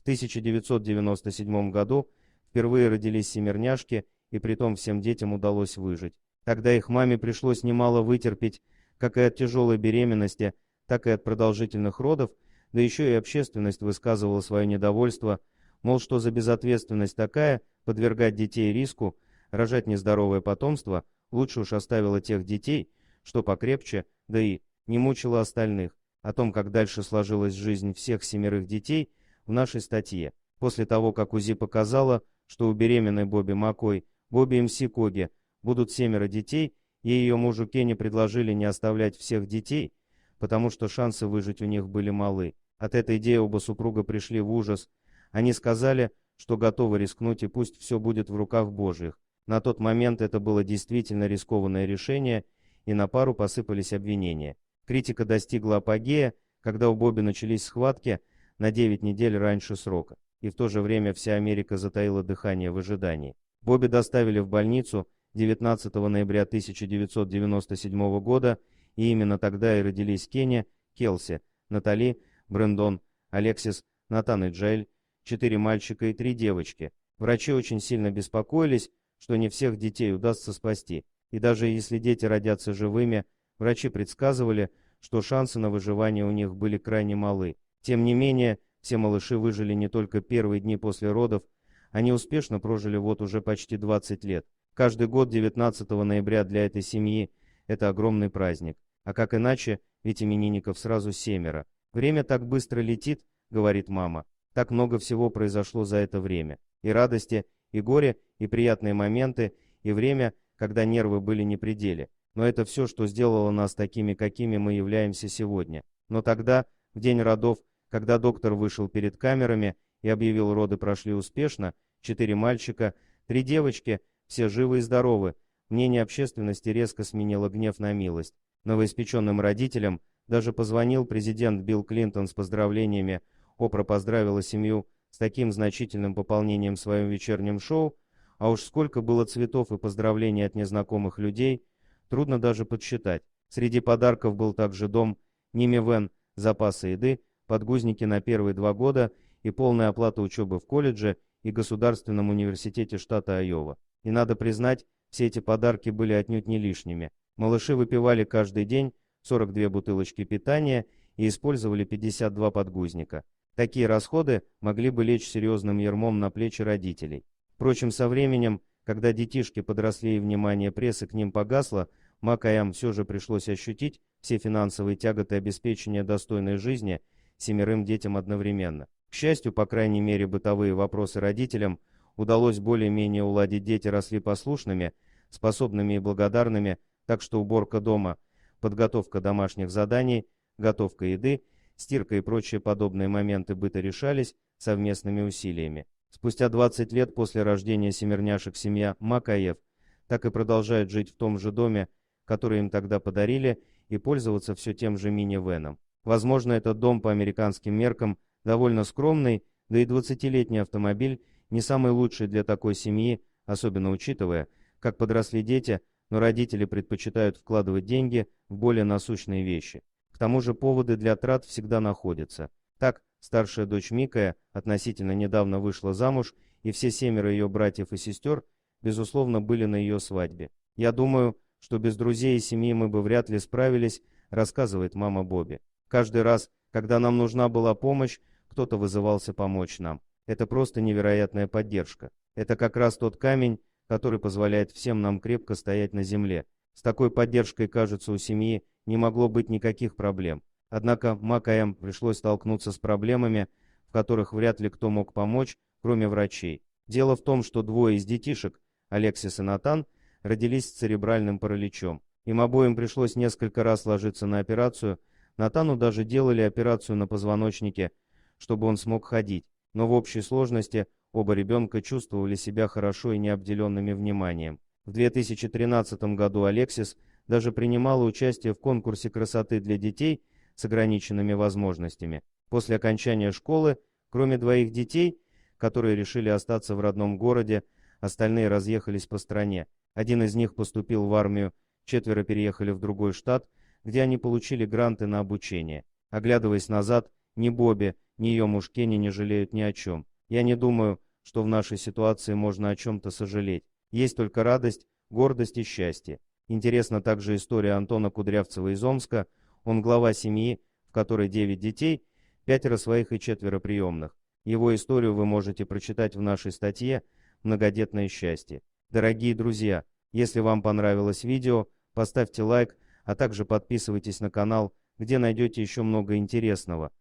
1997 году впервые родились семерняшки, и притом всем детям удалось выжить. Тогда их маме пришлось немало вытерпеть, как и от тяжелой беременности, так и от продолжительных родов, да еще и общественность высказывала свое недовольство, мол, что за безответственность такая, подвергать детей риску, рожать нездоровое потомство, лучше уж оставила тех детей, что покрепче, да и не мучила остальных. О том, как дальше сложилась жизнь всех 7 детей, в нашей статье. После того, как УЗИ показало, что у беременной Бобби Маккой, Бобби МС Коги, будут 7 детей, и ее мужу Кенни предложили не оставлять всех детей, потому что шансы выжить у них были малы. От этой идеи оба супруга пришли в ужас. Они сказали, что готовы рискнуть и пусть все будет в руках Божьих. На тот момент это было действительно рискованное решение, и на пару посыпались обвинения. Критика достигла апогея, когда у Бобби начались схватки на 9 недель раньше срока, и в то же время вся Америка затаила дыхание в ожидании. Бобби доставили в больницу 19 ноября 1997 года, и именно тогда и родились Кенни, Келси, Натали, Брэндон, Алексис, Натан и Джаэль, 4 мальчика и 3 девочки. Врачи очень сильно беспокоились, что не всех детей удастся спасти, и даже если дети родятся живыми, врачи предсказывали, что шансы на выживание у них были крайне малы. Тем не менее, все малыши выжили не только первые дни после родов, они успешно прожили вот уже почти 20 лет. Каждый год 19 ноября для этой семьи это огромный праздник. А как иначе, ведь именинников сразу 7. «Время так быстро летит», — говорит мама. Так много всего произошло за это время. И радости, и горе, и приятные моменты, и время, когда нервы были не при деле. Но это все, что сделало нас такими, какими мы являемся сегодня. Но тогда, в день родов, когда доктор вышел перед камерами и объявил, роды прошли успешно, 4 мальчика, 3 девочки, все живы и здоровы, мнение общественности резко сменило гнев на милость. Новоиспеченным родителям даже позвонил президент Билл Клинтон с поздравлениями. Опра поздравила семью с таким значительным пополнением в своем вечернем шоу, а уж сколько было цветов и поздравлений от незнакомых людей, трудно даже подсчитать. Среди подарков был также дом, минивэн, запасы еды, подгузники на первые 2 года и полная оплата учебы в колледже и Государственном университете штата Айова. И надо признать, все эти подарки были отнюдь не лишними. Малыши выпивали каждый день 42 бутылочки питания и использовали 52 подгузника. Такие расходы могли бы лечь серьезным ярмом на плечи родителей. Впрочем, со временем, когда детишки подросли и внимание прессы к ним погасло, Макаям все же пришлось ощутить все финансовые тяготы обеспечения достойной жизни 7 детям одновременно. К счастью, по крайней мере, бытовые вопросы родителям удалось более-менее уладить, дети росли послушными, способными и благодарными, так что уборка дома, подготовка домашних заданий, готовка еды, стирка и прочие подобные моменты быта решались совместными усилиями. Спустя 20 лет после рождения семерняшек семья Макаев так и продолжает жить в том же доме, который им тогда подарили, и пользоваться все тем же минивэном. Возможно, этот дом по американским меркам довольно скромный, да и 20-летний автомобиль не самый лучший для такой семьи, особенно учитывая, как подросли дети, но родители предпочитают вкладывать деньги в более насущные вещи. К тому же поводы для трат всегда находятся. Так, старшая дочь Микая относительно недавно вышла замуж, и все 7 ее братьев и сестер, безусловно, были на ее свадьбе. «Я думаю, что без друзей и семьи мы бы вряд ли справились», рассказывает мама Бобби. «Каждый раз, когда нам нужна была помощь, кто-то вызывался помочь нам. Это просто невероятная поддержка. Это как раз тот камень, который позволяет всем нам крепко стоять на земле. С такой поддержкой, кажется, у семьи не могло быть никаких проблем. Однако Макаям пришлось столкнуться с проблемами, в которых вряд ли кто мог помочь, кроме врачей. Дело в том, что 2 из детишек, Алексис и Натан, родились с церебральным параличом. Им обоим пришлось несколько раз ложиться на операцию. Натану даже делали операцию на позвоночнике, чтобы он смог ходить. Но в общей сложности оба ребенка чувствовали себя хорошо и не обделенными вниманием. В 2013 году Алексис даже принимала участие в конкурсе красоты для детей с ограниченными возможностями. После окончания школы, кроме 2 детей, которые решили остаться в родном городе, остальные разъехались по стране. Один из них поступил в армию, 4 переехали в другой штат, где они получили гранты на обучение. Оглядываясь назад, ни Бобби, ни ее муж Кенни не жалеют ни о чем. Я не думаю, что в нашей ситуации можно о чем-то сожалеть. Есть только радость, гордость и счастье. Интересна также история Антона Кудрявцева из Омска. Он глава семьи, в которой 9 детей, 5 своих и 4 приемных. Его историю вы можете прочитать в нашей статье «Многодетное счастье». Дорогие друзья, если вам понравилось видео, поставьте лайк, а также подписывайтесь на канал, где найдете еще много интересного.